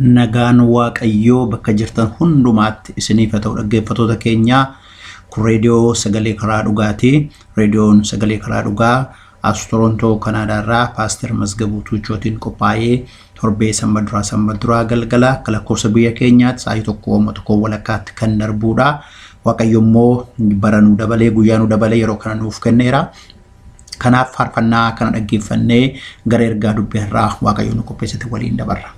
nagaan waaqayyoo bakka jirtan hundumaatti isiniif haa ta'u dhaggeeffattoota keenya kun reediyoo sagalee karaa dhugaati reediyoon sagalee karaa dhugaa as Toronto Canada irraa Pastor Masgabuu Tuuchootiin qophaa'ee torbee sanbata galgala lakkoofsa biyya keenyaatti sa'aatii tokko walakkaatti kan darbuudha waaqayyo immoo baranuu dabalee guyyaanuu dabalee yeroo kana nuuf kenneera kanaaf faarfannaa kana dhaggeeffannee gara ergaa dubbii irraa waaqayyo nu qopheessite waliin dabarra.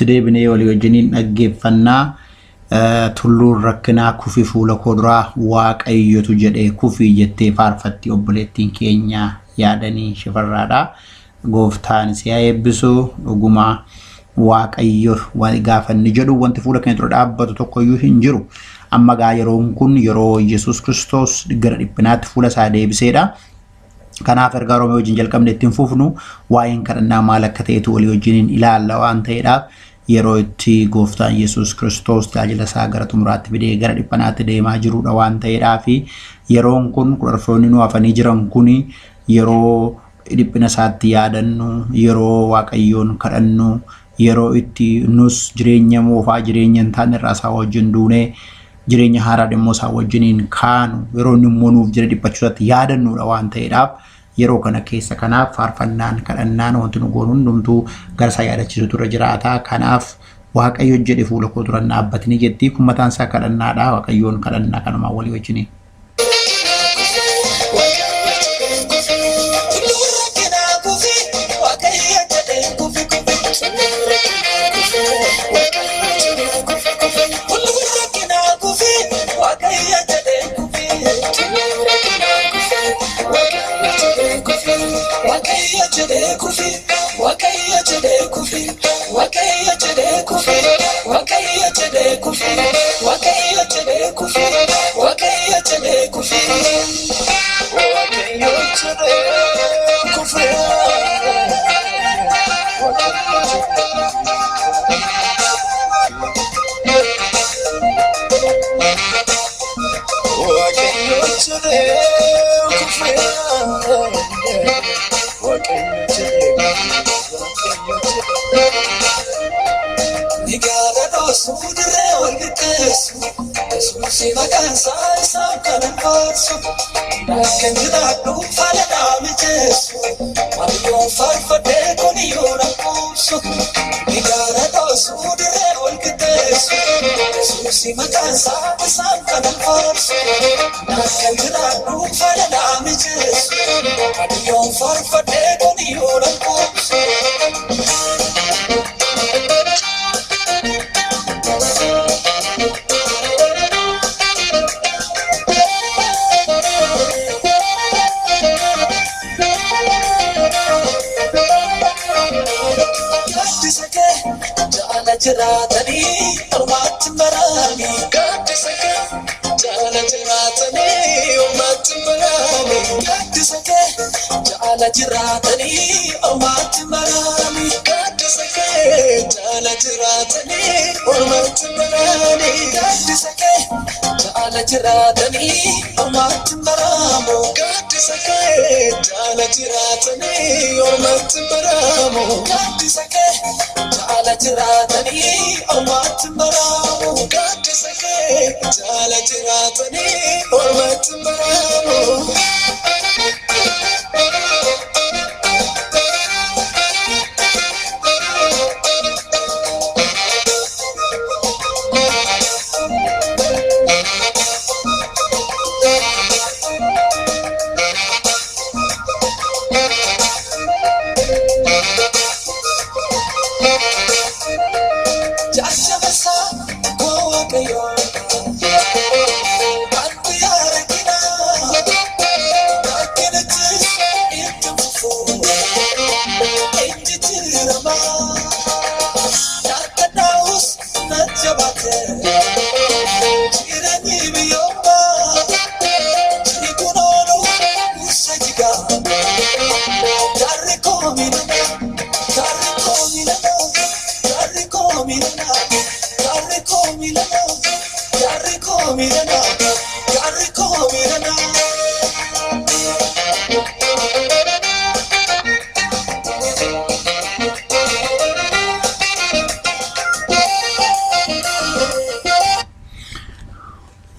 Deebinee walii wajjiniin dhaggeeffannaa tulluun rakkinaa kufi fuula koduraa waaqayyotu jedhee kufi jettee faarfatti obboleettiin keenya yaadanii shifarraadha gooftaan si haa eebbisu dhuguma waaqayyo waan gaafanni jedhu wanti fuula keenya dura dhaabbatu tokkoyyuu hin jiru amma gaa yeroon kun yeroo Yesuus Kiristoos gara dhiphinaatti fuula isaa deebiseedha. Kanaaf ergaa Roomee wajjin jalqabne ittiin fufnu waa'een kadhannaa maal akka ta'etu walii wajjiniin ilaalla waan ta'eedhaaf yeroo itti gooftaan Yesuus Kiristoos tajaajila isaa gara xumuraatti fidee gara dhiphanaatti deemaa jiruudha waan ta'eedhaaf yeroon kun kudharfoonni nu hafanii jiran kun yeroo dhiphina isaatti yaadannu yeroo waaqayyoon kadhannu yeroo itti nus jireenya moofaa jireenya hin taane irraa isaa wajjin duunee jireenya haaraa dhimmoo isaa wajjiniin kaanu yeroo immoo nuuf jira dhiphachuutti yaadannuudha waan ta'eedhaaf yeroo kana keessa kanaaf faarfannaan kadhannaan wanti nu goonu hundumtuu gara isaa yaadachiisutu irra jiraata kanaaf waaqayyo jedhe fuula koo dura dhaabbatanii jetti kun mataan isaa kadhannaadha waaqayyoon kadhannaa kanuma walii wajjiniin.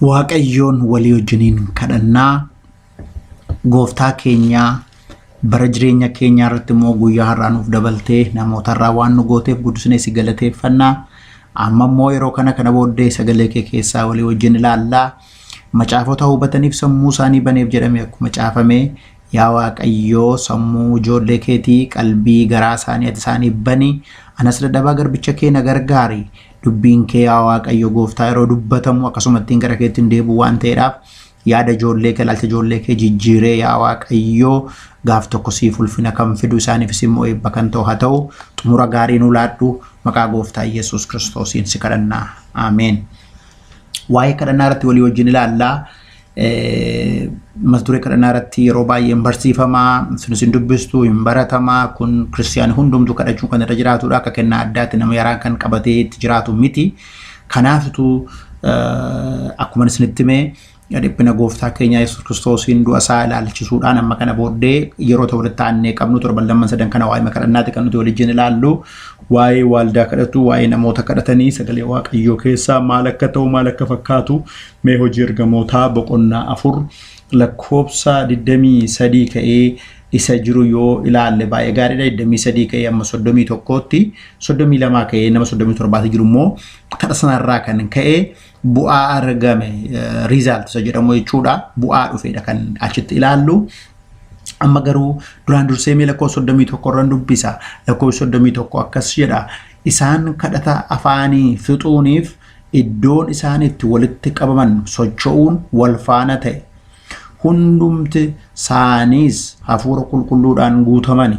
Waaqayyoon walii wajjiniin kadhannaa gooftaa keenya bara jireenya keenya irratti immoo guyyaa har'aa nuuf dabaltee namoota irraa waan nu gooteef guddisnee si galateeffannaa. Amma immoo yeroo kana booddee sagalee kee keessaa walii wajjin ilaallaa. Macaafota hubataniif sammuu isaanii baneef jedhamee akkuma caafame yaa Waaqayyoo sammuu ijoollee keetii qalbii garaa isaanii ati isaanii bani. Anas dadhabaa garbicha kee na gargaari. Dubbiin kee yaa Waaqayyo gooftaa yeroo dubbatamu akkasumatti gara keetti hin deebi'u waan ta'eedhaaf yaada ijoollee kee ilaalcha ijoollee kee jijjiiree yaa Waaqayyo gaaf tokko siif ulfina kan fidu isaaniifis immoo eebba kan ta'u haa ta'u xumura gaarii nu laadhu maqaa gooftaa Yesuus Kiristoosiin si kadhannaa. Ameen. Waa'ee kadhannaa irratti walii wajjin ilaallaa. Mata duree kadhannaa irratti yeroo baay'ee barsiifamaa sunis hin dubbistu hin baratamaa kun kiristiyaani hundumtu kadhachuu kan irra jiraatudha akka kennaa addaatti nama yaraan kan qabatee itti jiraatu miti. Kanaafitu akkuma isinitti himee dhiphina gooftaa keenya Yesuus Kiristoosiin du'a isaa ilaalchisuudhaan amma kana booddee yeroo ta'u walitti aannee qabnu torban lamman sadan kana waa'ee kadhannaati kan nuti waliin ilaallu. Waa'ee waldaa kadhatu waa'ee namoota kadhatanii sagalee Waaqayyoo keessaa maal akka ta'u maal akka fakkaatu mee hojii ergamootaa boqonnaa 4 lakkoofsa 23 ka'ee isa jiru yoo ilaalle baay'ee gaariidha. 23 ka'ee amma 31tti 32 ka'ee nama 37 jiru immoo kadha sanarraa kan ka'ee bu'aa argame result isa jedhamu jechuudha. Bu'aa dhufeedha kan achitti ilaallu. Amma garuu duraan dursee mee lakkoofsa 31 irraan dubbisa. Lakkoofsa 31 akkas jedha. Isaan kadhata afaanii fixuuniif iddoon isaan itti walitti qabaman socho'uun wal faana ta'e. Hundumti isaaniis hafuura qulqulluudhaan guutamani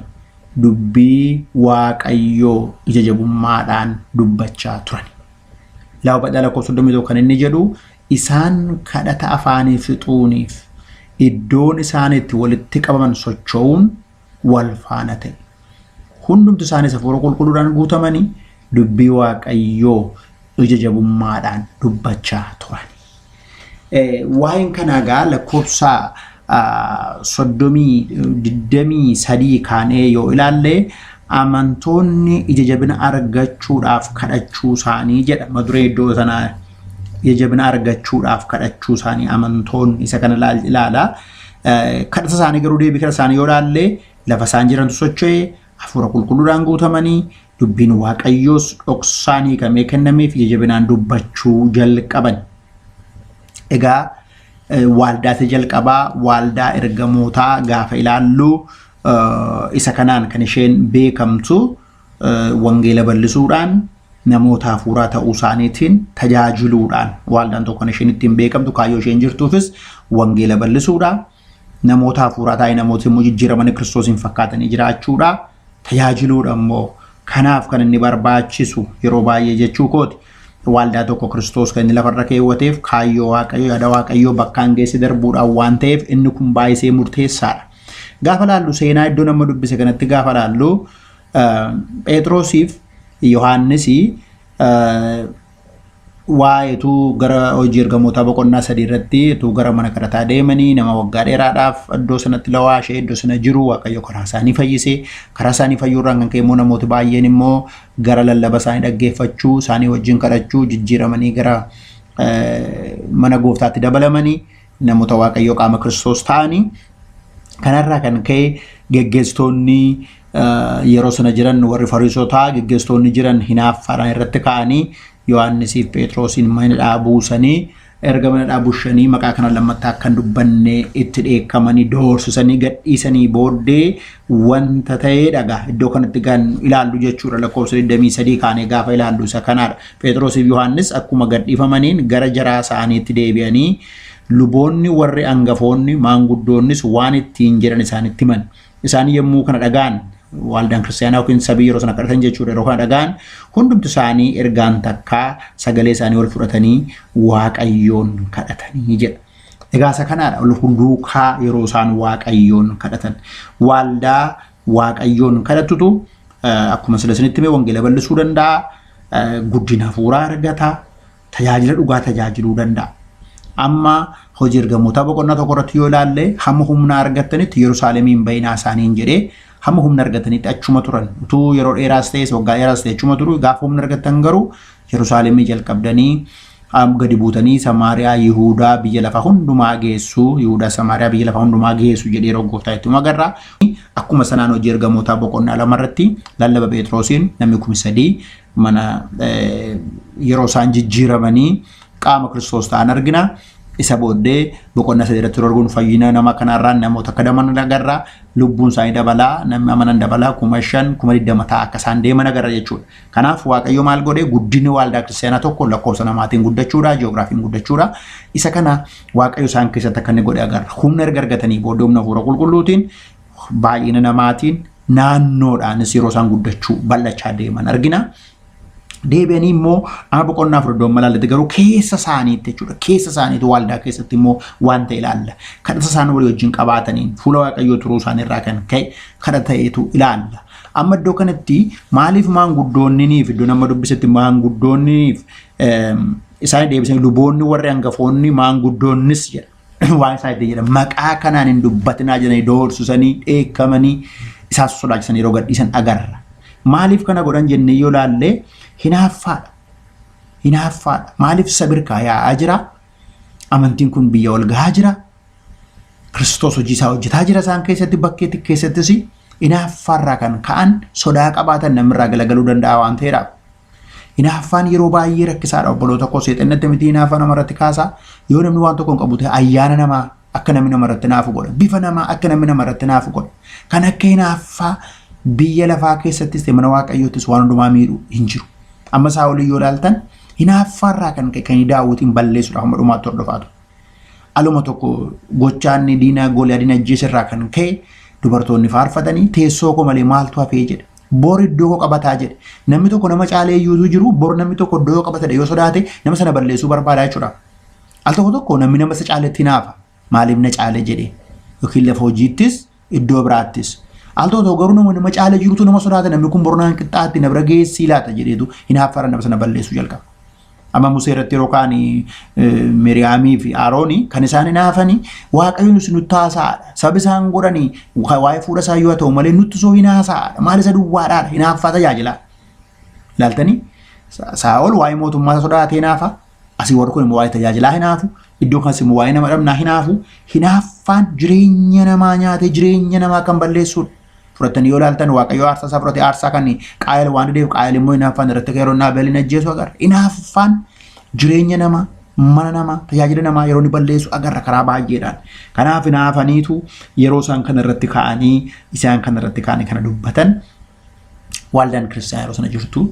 dubbii Waaqayyoo ija jabummaadhaan dubbachaa turan. Laawwadhaa lakkoofsa 31 kan inni jedhu isaan kadhata afaanii fixuuniif iddoon isaan itti walitti qabaman socho'uun wal faana ta'e. Hundumti isaaniis hafuura qulqulluudhaan guutamanii dubbii Waaqayyoo ija jabummaadhaan dubbachaa turan. Waa'een kana gaa lakkoofsa 23 kaanee yoo ilaalle amantoonni ija jabina argachuudhaaf kadhachuu isaanii jedha. Maduree iddoo sanaa ija jabina argachuudhaaf kadhachuu isaanii amantoonni isa kana ilaala. Kadhata isaanii garuu deebii kadhata isaanii yoo ilaalle lafa isaan jirantu socho'ee hafuura qulqulluudhaan guutamanii dubbiin Waaqayyoos dhoksaanii kamee kennameef ija jabinaan dubbachuu jalqaban. Egaa waldaati jalqabaa waldaa ergamootaa gaafa ilaallu isa kanaan kan isheen beekamtu wangeela bal'isuudhaan namoota hafuuraa ta'uu isaaniitiin tajaajiluudhaan waldaan tokko kan isheen ittiin beekamtu kaayyoo isheen jirtuufis wangeela bal'isuudha. Namoota hafuuraa ta'ee namoota immoo jijjiiramanii Kiristoosiin fakkaatanii jiraachuudha. Tajaajiluudha immoo kanaaf kan inni barbaachisu yeroo baay'ee jechuu kooti. Waldaa tokko Kiristoos kan inni lafarra keewwateef kaayyoo Waaqayyoo yaada Waaqayyoo bakkaan geesse darbuudhaan waan ta'eef inni kun baay'ee murteessaadha. Gaafa laallu seenaa iddoo nama dubbise kanatti gaafa laallu Phexrosiif Yohaannisi waa'eetu gara hojii ergamootaa boqonnaa 3 irratti tu gara mana kadhataa deemanii nama waggaa dheeraadhaaf iddoo sanatti lawaashee iddoo sana jiru Waaqayyo karaa isaanii fayyise. Karaa isaanii fayyuurraan kan ka'e immoo namooti baay'een immoo gara lallaba isaanii dhaggeeffachuu isaanii wajjin kadhachuu jijjiiramanii gara mana gooftaatti dabalamanii namoota Waaqayyo qaama Kiristoos ta'anii. Kanarraa kan ka'e geggeessitoonni yeroo sana jiran warri Fariisotaa geggeessitoonni jiran hinaaffaadhaan irratti ka'anii Yohaannisiif Phexrosiin mana dhaabuusanii erga mana dhaabushanii maqaa kana lammataa kan dubbanne itti dheekkamanii doorsisanii gadhiisanii booddee wanta ta'ee dhagaa iddoo kanatti kan ilaallu jechuudha. Lakkoofsa 23 kaanee gaafa ilaallu isa kanaadha. Phexrosiif Yohaannis akkuma gadhiifamaniin gara jaraa isaaniitti deebi'anii luboonni warri hangafoonni maanguddoonnis waan ittiin jedhan isaanitti himan. Isaan yommuu kana dhagaan waldaan kiristaanaa yookiin sabii yeroo sana kadhatan jechuudha. Yeroo kana dhagaan hundumti isaanii ergaan takkaa sagalee isaanii ol fudhatanii Waaqayyoon kadhatanii jedha. Egaa isa kanaadha ol hunduukaa yeroo isaan Waaqayyoon kadhatan. Waldaa waaqayyoon kadhatutu akkuma sila isinitti mee wangeela bal'isuu danda'a, guddina hafuuraa argata, tajaajila dhugaa tajaajiluu danda'a. Amma hojii ergamoota boqonnaa tokko irratti yoo ilaalle hamma humna argatanitti Yerusaalemiin bayinaa isaaniin jedhee hamma humna argatanitti achuma turan. Utuu yeroo dheeraas ta'e waggaa dheeraas ta'e achuma turu, gaafa humna argatan garuu Yerusaalemii jalqabdanii gadi buutanii Samaariyaa, Yihuudaa biyya lafaa hundumaa geessu, Yihuudaa Samaariyaa biyya lafaa hundumaa geessu jedhee roggooftaa itti magarraa. Akkuma sanaan hojii ergamoota boqonnaa lamarratti lallaba Phexrosiin namni 3,000 mana yeroo isaan jijjiiramanii qaama Kiristoos ta'an argina. Isa booddee boqonnaa 3 irratti arguun fayyina nama kanarraan namoota akka daman agarra, lubbuun isaanii dabalaa, namni amanan dabalaa 5,000 20,000 ta'a akka isaan deeman agarra jechuudha. Kanaaf waaqayyo maal godhe, guddinni waldaa kiristaanaa tokko lakkoofsa namaatiin guddachuudha, ji'oogiraafiin guddachuudha. Isa kana waaqayyo isaan keessatti akka inni godhe agarra. Humna erga argatanii booddee humna hafuura qulqulluutiin baay'ina namaatiin naannoodhaanis yeroo isaan guddachuu bal'achaa deeman argina. Deebi'anii immoo amma boqonnaa 4 malaalatti garuu keessa isaaniitti jechuudha. Keessa isaaniitti waldaa keessatti immoo wanta ilaalla. Kadhata isaan walii wajjin qabaataniin fuula waaqayyoo turuu isaaniirraa kan ka'e kadhata ta'etu ilaalla. Amma iddoo kanatti maaliif maanguddoonniif iddoo nama dubbisetti maanguddoonniif isaan deebisanii luboonni warri hangafoonni maanguddoonnis jedha. Waan isaa itti jedha maqaa kanaan hin dubbatinaa jedhanii doorsisanii dheekkamanii isaan sodaachisanii yeroo gadhiisan agarra. Maaliif kana godhan jennee yoo ilaalle hinaaffaadha. Maaliif sabirkaa yaa'aa jira? Amantiin kun biyya ol gahaa jira. Kiristoos hojii isaa hojjetaa jira isaan keessatti, bakkeetti keessattis hinaaffaarraa kan ka'an sodaa qabaatan namirraa galagaluu danda'a waan ta'eedhaaf. Hinaaffaan yeroo baay'ee rakkisaadha. Obboloota koo seexannatti miti hinaaffaa namarratti kaasaa. Yoo namni waan tokko hin qabu ta'e ayyaana namaa akka namni namarratti naafu godha. Bifa namaa akka namni namarratti naafu godha. Kan akka hinaaffaa biyya lafaa keessattis mana waaqayyoottis waan hundumaa miidhu hin jiru. Amma Saa'olii yoo ilaaltan hinaaffaarraa kan ka'e kan Daawutiin balleessuudhaaf hamma dhumaatti hordofaatu. Aluma tokko gochaan diina Gooliyaadiin ajjeesirraa kan ka'e dubartoonni faarfatanii teessoo koo malee maaltu hafee jedhe. Bor iddoo koo qabataa jedhe. Namni tokko nama caalee iyyuu jiru bor namni tokko iddoo qabatadha yoo sodaate nama sana balleessuu barbaada jechuudha. Al tokko namni nama isa caaletti hinaafa. Maaliif na caale jedhe. Yookiin lafa hojiittis iddoo biraattis. Al tokko garuu nama caalee jirutu nama sodaate namni kun bornaan qixxaatti na bira geessii laata jedheetu hinaaffara nama sana balleessuu jalqaba. Amma Musee irratti yeroo kaan Miriyaamii fi Aroonii kan isaan hinaafanii waaqayyoon isin nutti haasa'aadha. Sabi isaan godhanii waa'ee fuudha isaa yoo ta'u malee nutti soo hinaasa'aadha. Maal isa duwwaadhaadha hinaaffaa tajaajilaa. Ilaaltanii Saa'ol waa'ee mootummaa sodaatee hinaafa. Asii warri kun immoo waa'ee tajaajilaa hinaafu. Iddoo kanas immoo waa'ee nama dhabnaa hinaafu. Hinaaffaan jireenya namaa nyaatee jireenya namaa kan balleessuudha. Fudhatanii yoo ilaaltan waaqayyo aarsaa isaa fudhatee aarsaa kan qaayil waan deebi'u qaayil immoo hinaaffaan irratti yeroo Aabeel ajjeesu agarra. Hinaaffaan jireenya namaa, mana namaa, tajaajila namaa yeroo ni balleessu agarra karaa baay'eedhaan. Kanaaf hinaafaniitu yeroo isaan kana irratti ka'anii isaan kana irratti ka'anii kana dubbatan waldaan kiristaanaa yeroo sana jirtu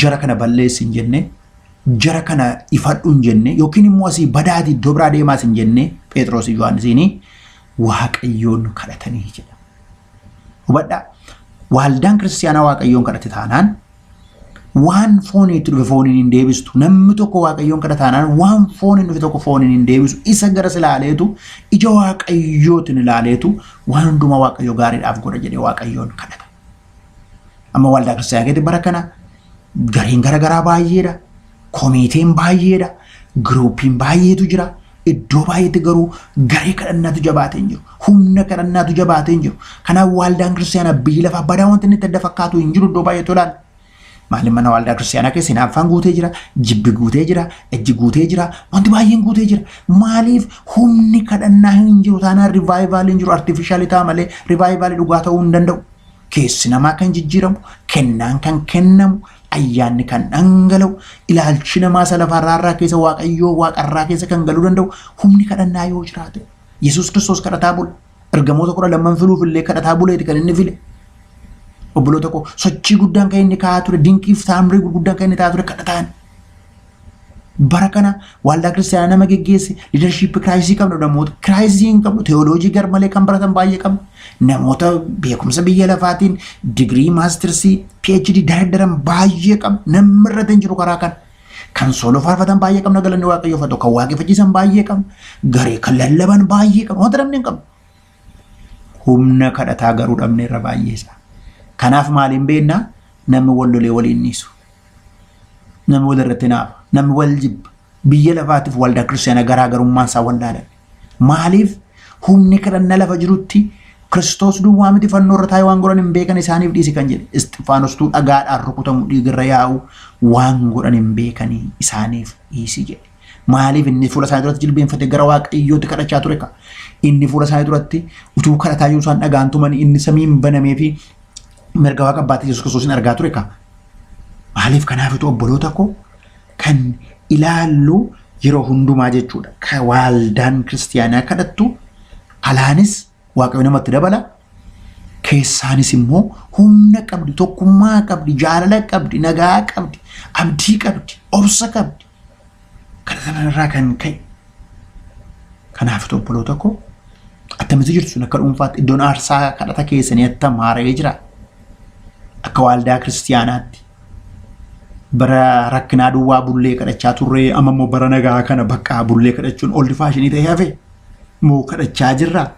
jara kana balleessi hin jenne, jara kana ifadhu hin jenne yookiin immoo asii badaati iddoo biraa deemaas hin jenne Phexros Yohaannisiin waaqayyoon kadhatanii jedha. Hubadhaa waldaan kiristaanaa waaqayyoon kadhate taanaan waan fooniitti dhufe fooniin hin deebistu. Namni tokko waaqayyoon kadhate taanaan waan fooniin dhufe tokko fooniin hin deebisu. Isa garas ilaaleetu ija waaqayyootiin ilaaleetu waan hundumaa waaqayyoo gaariidhaaf godha jedhee waaqayyoon kadhata. Amma waldaa kiristaanaa keessatti bara kana gareen garaagaraa baay'eedha. Komiitiin baay'eedha. Giruupiin baay'eetu jira. Iddoo baay'eetti garuu garee kadhannaatu jabaatee hin jiru. Humna kadhannaatu jabaatee hin jiru. Kanaaf waldaan kiristaanaa biyya lafaa badaa wanti inni itti adda fakkaatu hin jiru iddoo baay'eetu ilaala. Maaliif mana waldaa kiristaanaa keessa hinaaffaan guutee jira, jibbi guutee jira, ejji guutee jira, wanti baay'een guutee jira. Maaliif humni kadhannaa hin jiru taanaan rivaayivaaliin hin jiru artifishaalii ta'a malee rivaayivaalii dhugaa ta'uu hin danda'u. Keessi namaa kan jijjiiramu, kennaan kan kennamu, ayyaanni kan dhangala'u, ilaalchi namaa isa lafarraa keessa waaqayyoo waaqarraa keessa kan galuu danda'u humni kadhannaa yoo jiraate. Yesuus Kiristoos kadhataa bula. Ergamoota 12 filuuf illee kadhataa buleeti kan inni file. Obboloota koo sochii guddaan kan inni kaa'aa ture, dinqiif taamrii gurguddaan kan inni taa'aa ture kadhataan. Bara kana waldaa kiristaanaa nama geggeesse liidarshiippii kiraayisii qabnu namoota kiraayisii hin qabnu teewooloojii garmalee kan baratan baay'ee qabnu namoota beekumsa biyya lafaatiin digirii maastirsii PhD dardaran baay'ee qabnu namni irratti hin jiru karaa kana. Kan sooloo faarfatan baay'ee qabna galanni waaqayyoof haa ta'u kan waaqeffachiisan baay'ee qabna garee kan lallaban baay'ee qabna wanta namni hin qabnu. humna kadhataa garuu dhabne irra baay'eessa. Kanaaf maaliin beekna namni wal lolee waliin niisu. Namni wal irratti naafa. Namni wal jibba. Biyya lafaatiif waldaa kiristaanaa garaagarummaan isaa wallaalan. Maaliif humni kadhannaa lafa jirutti Kiristoos duwwaa miti fannoo irra taa'ee waan godhan hin beekan isaaniif dhiisi kan jedhe. Isxifaanostuu dhagaadhaan rukutamu dhiigarra yaa'u waan godhan hin beekanii isaaniif dhiisi jedhe. Maaliif inni fuula isaanii duratti jilbeenfatee gara Waaqayyootti kadhachaa ture ka. Inni fuula isaanii duratti utuu kadhataa jiru isaan dhagaan tuman inni samiin banamee fi mirga Waaqa Abbaa Yesuus Kiristoosin argaa ture ka. Maaliif kanaafitu obboloota koo kan ilaallu yeroo hundumaa jechuudha. Ka waldaan kiristaanaa kadhattu alaanis Waaqayyo namatti dabala. Keessaanis immoo humna qabdi, tokkummaa qabdi, jaalala qabdi, nagaa qabdi, abdii qabdi, obsa qabdi. Kanarraa kan ka'e. Kanaaf obboloota koo attamitti jirtu sun akka dhuunfaatti iddoon aarsaa kadhata keessanii attam haara'ee jira. Akka waldaa kiristaanaatti bara rakkinaa duwwaa bullee kadhachaa turre amma immoo bara nagaa kana bakka bullee kadhachuun oldi faashinii ta'ee hafe moo kadhachaa jirra.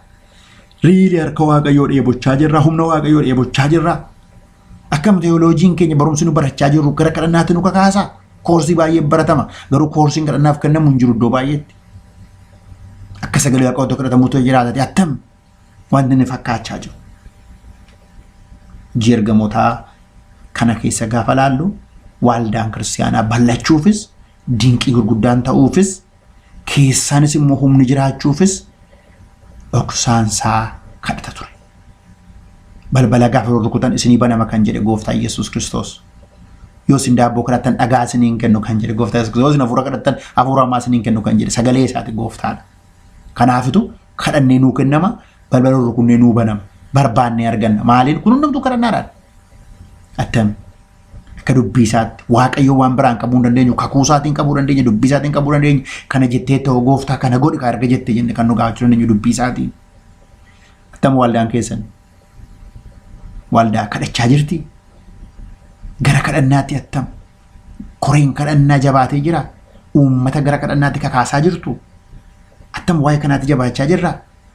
Riili harka Waaqayyoo dheebochaa jirra, humna Waaqayyoo dheebochaa jirra. Akkam teolojiin keenya barumsi nu barachaa jirru gara kadhannaatti nu kakaasa. Koorsii baay'ee baratama. Garuu koorsiin kadhannaaf kennamu hin jiru iddoo baay'eetti. Akka sagalee Waaqayyoo kadhatamuutu jiraatati attam wanti inni fakkaachaa jiru. Ergamootaa kana keessa gaafa laallu waldaan kiristaanaa bal'achuufis dinqii gurguddaan ta'uufis keessaanis immoo humni jiraachuufis dhoksaansaa kadhata ture. Balbala gaafa rukutan isinii banama kan jedhe Gooftaa Yesuus Kiristoos. Yoo isin daabboo kadhattan dhagaa isiniin kennu kan jedhe Gooftaa Yesuus Kiristoos. Yoo isin hafuura kadhattan hafuura hamaa isiniin kennu kan jedhe sagalee isaati Gooftaadha. Kanaafitu kadhannee nuu kennama, balbala rukunnee nuu banama, barbaannee arganna. Maaliin kun hundumtuu kadhannaadhaan. Attam akka dubbii isaatti Waaqayyo waan biraan qabuu hin dandeenyu, kakuu isaatiin qabuu dandeenya, dubbii isaatiin qabuu dandeenya. Kana jettee ta'u Gooftaa kana godhi ka erga jettee jenne kan nu gaafachuu dandeenyu dubbii isaatiin. Attam waldaan keessan waldaa kadhachaa jirti. Gara kadhannaatti attam koreen kadhannaa jabaatee jira. Uummata gara kadhannaatti kakaasaa jirtu. Attam waa'ee kanaatti jabaachaa jirra.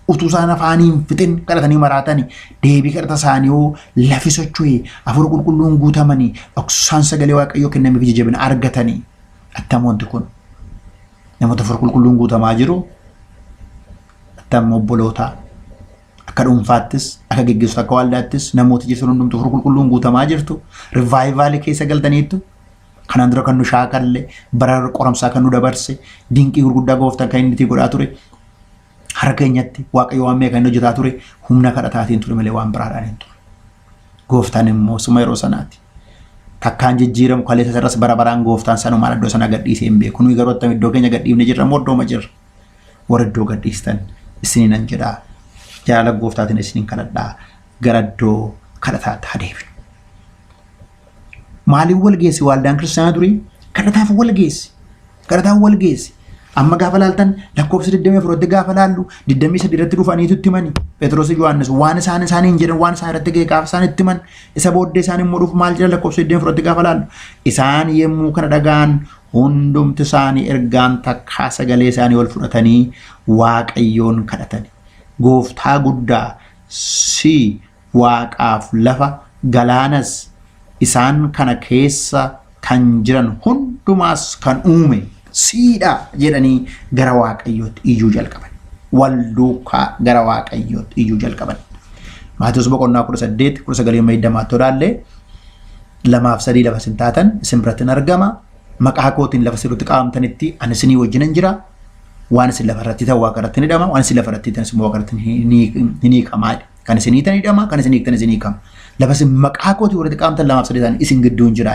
Utuu isaan afaaniin fixin kadhatanii maraatanii deebii kadhata isaanii yoo lafi socho'ee hafuura qulqulluun guutamanii dhoksaan sagalee Waaqayyoo kennameef jajjabina argatanii attam wanti kun namoota hafuura qulqulluun guutamaa jiru. Attam obboloota akka dhuunfaattis akka geggeessu akka waldaattis namoota jirtan hundumtuu hafuura qulqulluun guutamaa jirtu. Rivaayivaalii keessa galtaniittu kanaan dura kan nu shaakalle bara qoramsaa kan nu dabarse dinqii gurguddaa Gooftaan kan inni itti godhaa ture. Harka keenyatti Waaqayyo waan meeqa inni hojjetaa ture humna kadhataatiin ture malee waan biraadhaan hin ture. Gooftaan immoo suma yeroo sanaati. Takkaan jijjiiramu kaleessa sarras bara baraan Gooftaan sanumaan iddoo sana gadhiisee hin beeku. Nuyi garuu attam iddoo keenya gadhiifne jirra moo iddooma jirra. Warra iddoo gadhiistan isiniin jedhaa. Jaalala Gooftaatiin isiniin kadhadhaa gara iddoo kadhataatti adeemnu. Maaliin wal geessi waldaan kiristaanaa durii? Kadhataaf wal geessi. Kadhataaf wal geessi. Amma gaafa laaltan lakkoofsa 24 gaafa laallu 23 irratti dhufaniitu itti himani. Phexros Yohaannis waan isaaniin jedhan waan isaan irratti ga'e gaafa isaan itti himan isa booddee isaan immoo dhufu maal jedhan lakkoofsa 24 gaafa laallu isaan yemmuu kana dhagaan hundumti isaanii ergaan takkaa sagalee isaanii ol fudhatanii Waaqayyoon kadhatani. Gooftaa guddaa si Waaqaaf lafa galaanas isaan kana keessa kan jiran hundumaas kan uume siidha jedhanii gara Waaqayyootti iyyuu jalqaban. Wal duukaa gara Waaqayyootti iyyuu jalqaban. Maatiyoos boqonnaa 18 meeydamaatti odaallee 2-3 lafa isin taatan isin biratti argama. Maqaa kootiin lafa sirriitti qaamtanitti ani isinii wajjin jira. Waan isin lafa irratti ta'u Waaqa irratti ni hidhama. Waan isin lafa irratti ta'an immoo Waaqa irratti ni hiikama. Kan isin hiitan hidhama, kan isin hiiktan isin hiikama. Lafa isin maqaa kootiin walitti qaamtan 2-3 ta'an isin gidduun jira.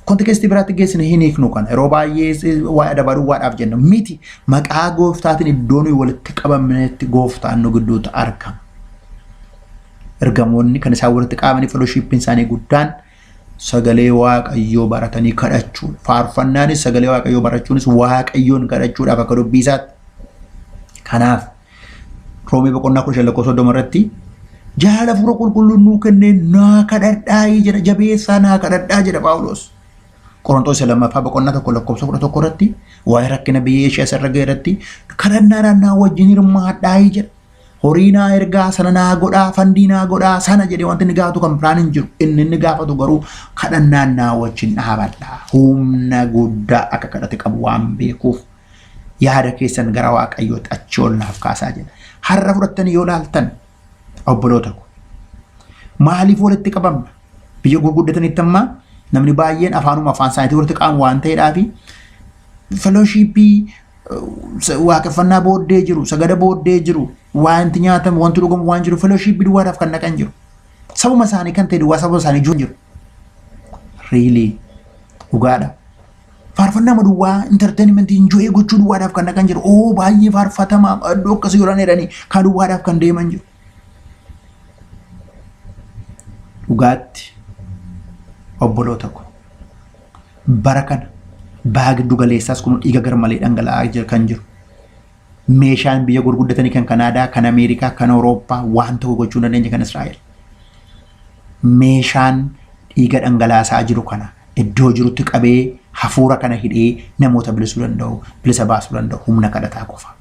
Kontekestii biraatti geessine hin hiiknu kana yeroo baay'ee waa'ee dabaluudhaaf jenna miti maqaa Gooftaatiin iddoo nuyi walitti qabamnetti Gooftaan nu gidduutti argama. Ergamoonni kan isaan walitti qabamanii fellowshippiin isaanii guddaan sagalee Waaqayyoo baratanii kadhachuudha. Faarfannaanis sagalee Waaqayyoo barachuunis Waaqayyoon kadhachuudhaaf akka dubbii isaatti. Kanaaf Roomee boqonnaa 15 irratti jaalala hafuura qulqulluun nuu kennee naa kadhadhaa jedha jabeessaa naa kadhadhaa jedha Phaawulos. Qorontoos lammaffaa boqonnaa 1 lakkoofsa 11 irratti waa'ee rakkina biyya ishee asirra ga'e irratti kadhannaadhaan naa wajjin hirmaadhaa jedha. horiinaa ergaa sana naa godhaa fandiinaa godhaa sana jedhee wanti inni gaafatu kan biraan hin jiru. Inni gaafatu garuu kadhannaan naa wajjin dhaabadhaa. Humna guddaa akka kadhate qabu waan beekuuf yaada keessan gara Waaqayyootti achi ol naaf kaasaa jedha. Har'a fudhattanii yoo laaltan obboloota ko maaliif walitti qabamna? Biyya gurguddatanitti ammaa namni baay'een afaan isaaniitii walitti qabamu waan ta'eedhaafi fellowshippii waaqeffannaa booddee jiru, sagada booddee jiru, wanti nyaatamu, wanti dhugamu waan jiru fellowshippii duwwaadhaaf kan naqan jiru. Sabuma isaanii kan ta'e duwwaa sabuma isaanii jiru. Really dhugaadha. Faarfannaa duwwaa entertainment enjoy gochuu duwwaadhaaf kan naqan jiru. Oo baay'ee faarfatamaa iddoo akkasii yoo jedhanii kan duwwaadhaaf kan deeman jiru. Dhugaatti obboloota ko bara kana baagiddu galeessaas kun dhiiga garmalee dhangala'aa kan jiru. Meeshaan biyya gurguddatanii kan Kanaadaa, kan Ameerikaa, kan Awurooppaa waan ta'u gochuu dandeenya kan Israa'el. Meeshaan dhiiga dhangalaasaa jiru kana iddoo jirutti qabee hafuura kana hidhee namoota bilisuu danda'u, bilisa baasuu danda'u humna kadhataa qofa.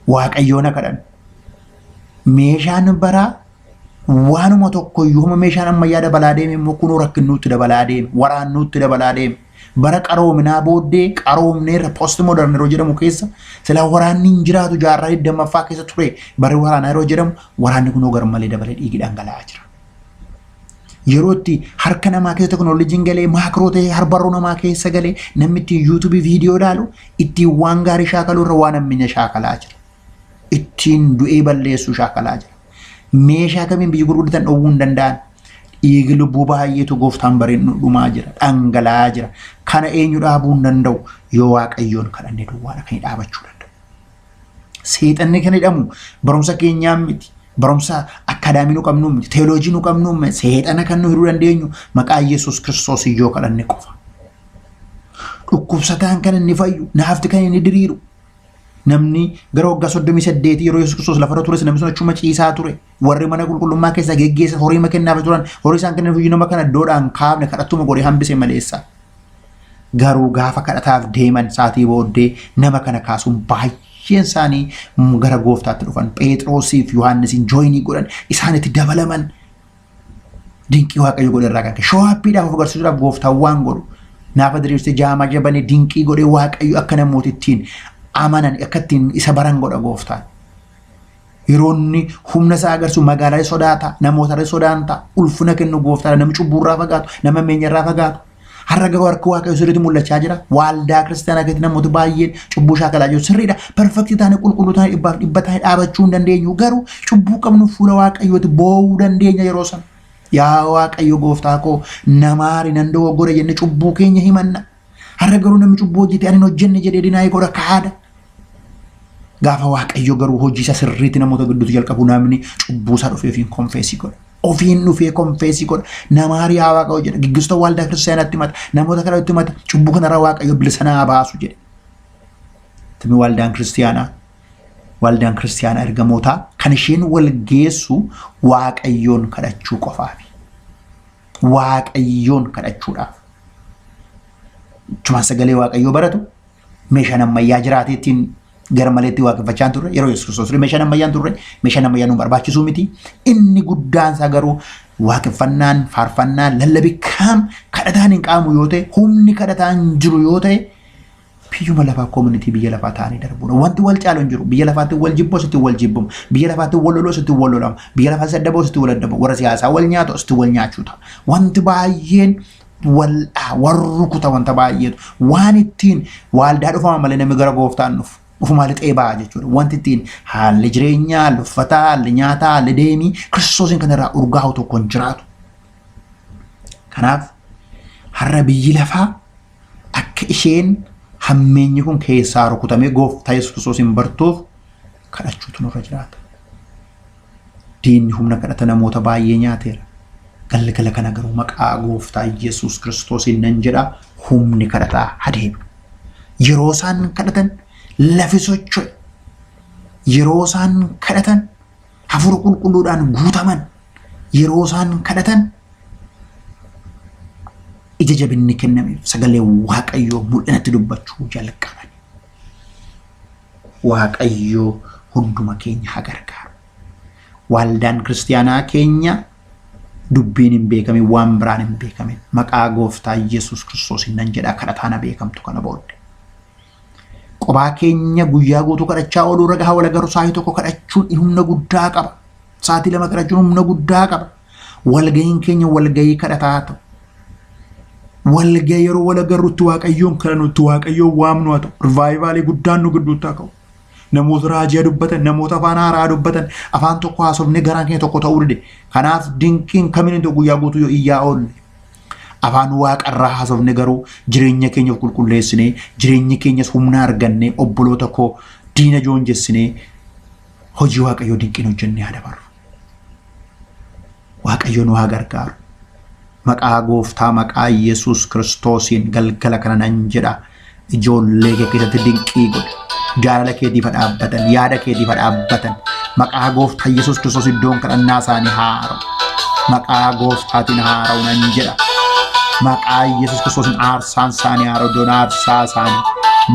Waaqayyoon kadhan. Meeshaan baraa waanuma tokko iyyuu meeshaan ammayyaa dabalaa deeme immoo kunoo rakkinnuutti dabalaa deeme, waraannuutti dabalaa deeme. Bara qaroominaa booddee qaroomneerra post modern yeroo jedhamu keessa sila waraanni hin jiraatu jaarraa 20ffaa keessa ture. Bara waraanaa yeroo jedhamu waraanni kunoo garmalee dabalee dhiigi dhangala'aa jira. Yeroo itti harka namaa keessa teknooloojiin galee maakroo ta'ee harbarroo namaa keessa galee namni ittiin yuutuubii viidiyoo ilaalu ittiin waan gaarii shaakaluu irra waan ammayyaa shaakalaa jira. Ittiin du'ee balleessuu shaakalaa jira. Meeshaa kamiin biyya gurguddatan dhowwuu hin danda'an. Dhiigi lubbuu baay'eetu gooftaan bareen dhumaa jira, dhangala'aa jira. Kana eenyu dhaabuu hin danda'u yoo Waaqayyoon kadhanne duwwaadha kan dhaabachuu danda'u. Seexanni kan hidhamu barumsa keenyaan miti. Barumsa akkaadaamii nu qabnu miti. Teoloojii nu qabnu miti. Seexana kan nu hiruu dandeenyu maqaa Yesuus Kiristoos yoo kadhanne qofa. Dhukkubsataan kan inni fayyu, naafti kan inni diriiru. Namni gara waggaa 38 yeroo Yesuus Kiristoos lafarra ture namni sun achuma ciisaa ture. Warri mana qulqullummaa keessa geggeessa horii kennaaf turan horii isaan kennan fuyyu nama kana iddoodhaan kaafne kadhatuma godhee hambise maleessa. Garuu gaafa kadhataaf deeman saatii booddee nama kana kaasuun baay'een isaanii gara gooftaatti dhufan. Phexrosiif Yohaannisiin jooyinii godhan isaanitti dabalaman. Dinqii Waaqayyo godhe irraa kan ka'e shoo'appiidhaaf of agarsiisuudhaaf gooftaan waan godhu. Naafa diriirsee jaamaa jabanii dinqii godhee Waaqayyo akka namootittiin amanan akkattiin isa baran godha gooftaan. Yeroonni humna isaa agarsiisu magaalaa sodaata, namoota sodaanta, ulfina kennu gooftaan namni cubburraa fagaatu, nama meenyarraa fagaatu. Har'a garuu harka Waaqayyo sirriitti mul'achaa jira. Waaldaa kiristaanaa keessatti namoota baay'een cubbuu shaakalaa jiru. Sirriidha. Perfektii taane qulqulluu taane dhibbaaf dhibba taane dhaabachuu hin dandeenyu. Garuu cubbuu qabnu fuula Waaqayyooti boo'uu dandeenya yeroo sana. Yaa Waaqayyo gooftaa koo namaari nan dogoggora jenne cubbuu keenya himanna. Har'a garuu namni cubbuu hojjete ani hin hojjenne jedhee dinaayii godha kaada. Gaafa Waaqayyo garuu hojii isaa sirriitti namoota gidduutti jalqabu namni cubbuu isaa dhufee ofiin konfeesii godha. Ofiin dhufee konfeesii godha. Namaari yaa Waaqayyo jedha. Gaggeessitoota waldaa kiristaanaatti himata. Namoota kanatti himata. Cubbuu kanarraa Waaqayyo bilisa naa baasu jedhe. Tumi waldaan kiristaanaa ergamootaa kan isheen wal geessu Waaqayyoon kadhachuu qofaafi. Waaqayyoon kadhachuudhaaf. Cuma sagalee Waaqayyoo baratu meeshaan ammayyaa jiraateettiin gara maleetti waaqeffachaa turre yeroo Yesuus Kiristoos meeshaan ammayyaan turre meeshaan ammayyaan nu barbaachisuu miti. Inni guddaan isaa garuu waaqeffannaan, faarfannaan, lallabii kam kadhataan hin qaamu yoo ta'e, humni kadhataan jiru yoo ta'e biyyuma lafaa community biyya lafaa ta'anii darbuudha. Wanti wal caalu hin jiru. Biyya lafaatti wal jibboo sitti wal jibbamu. Biyya lafaatti wal loloo sitti wal lolamu. Biyya lafaatti saddaboo sitti wal addabamu. Warra siyaasaa wal nyaatu sitti wal nyaachuu ta'a. Wanti baay'een warrukuta wanta baay'eetu waan ittiin waaldaa dhufama malee namni gara gooftaan dhufu. Ufuma lixee ba'aa jechuudha. Wanti ittiin haalli jireenyaa, haalli uffataa, haalli nyaataa, haalli deemii Kiristoosiin kanarraa urgaa'u tokko hin jiraatu. Kanaaf har'a biyyi lafaa akka isheen hammeenyi kun keessaa rukutamee gooftaa Yesuus Kiristoosiin bartuuf kadhachuutu nurra jiraata. Diinni humna kadhata namoota baay'ee nyaateera. Galgala kana garuu maqaa gooftaa Yesuus Kiristoosiin nan jedha humni kadhataa hadeemu. Yeroo isaan kadhatan lafi socho'e. Yeroo isaan kadhatan hafuura qulqulluudhaan guutaman. Yeroo isaan kadhatan ija jabinni kennameef sagalee Waaqayyoo mul'inatti dubbachuu jalqaban. Waaqayyoo hunduma keenya haa gargaaru. waldaan kiristaanaa keenya dubbiin hin beekamin waan biraan hin beekamin maqaa gooftaa Yesuus Kiristoos nan jedha kadhataa na beekamtu kana booda qophaa keenya guyyaa guutuu kadhachaa ooluu ragaa wal agarru sa'aatii tokko kadhachuun humna guddaa qaba sa'aatii lama kadhachuun humna guddaa qaba walgahiin keenya walgahii kadhataa ta'u walgahii yeroo wal agarrutti waaqayyoon kadhannutti waaqayyoon waamnu haa ta'u rivaayivalii guddaan nu gidduutti haa ka'u namoota raajii dubbatan namoota afaan haaraa dubbatan afaan tokko haasofne garaan keenya tokko ta'uu dide kanaaf dinqiin kamiin ta'u guyyaa guutuu yoo iyyaa oolle afaan waaqarraa haasofne garuu jireenya keenyaaf qulqulleessinee jireenya keenyas humna argannee obboloota koo diina joonjessinee hojii waaqayyoo dinqiin hojjennee haa dabarru waaqayyo nu haa gargaaru maqaa gooftaa maqaa Yesuus Kiristoosiin galgala kana nan jedha ijoollee kee keessatti dinqii godhe jaalala keetiif dhaabbatan yaada keetiif dhaabbatan maqaa gooftaa Yesuus Kiristoos iddoon kadhannaa isaanii haara'u maqaa gooftaatiin haara'u nan jedha maqaa Yesuus Kiristoosiin aarsaan isaanii haara'u iddoon aarsaa isaanii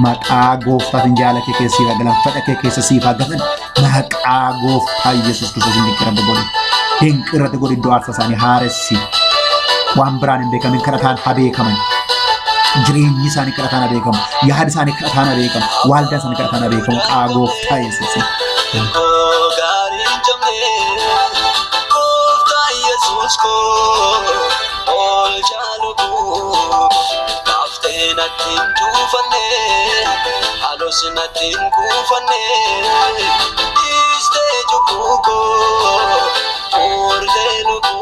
maqaa gooftaatiin jaalala kee keessa siif galan fedha kee keessa siif galan maqaa gooftaa Yesuus Kiristoosiin dinqirratti godhe iddoo aarsaa isaanii haaressi waan biraan hin beekamin kadhataan haa beekaman jireenyi isaanii kadhataan haa beekamu yaada isaanii kadhataan haa beekamu waaldaa isaanii kadhataan haa beekamu maqaa gooftaa Yesuusiin. Orde lugu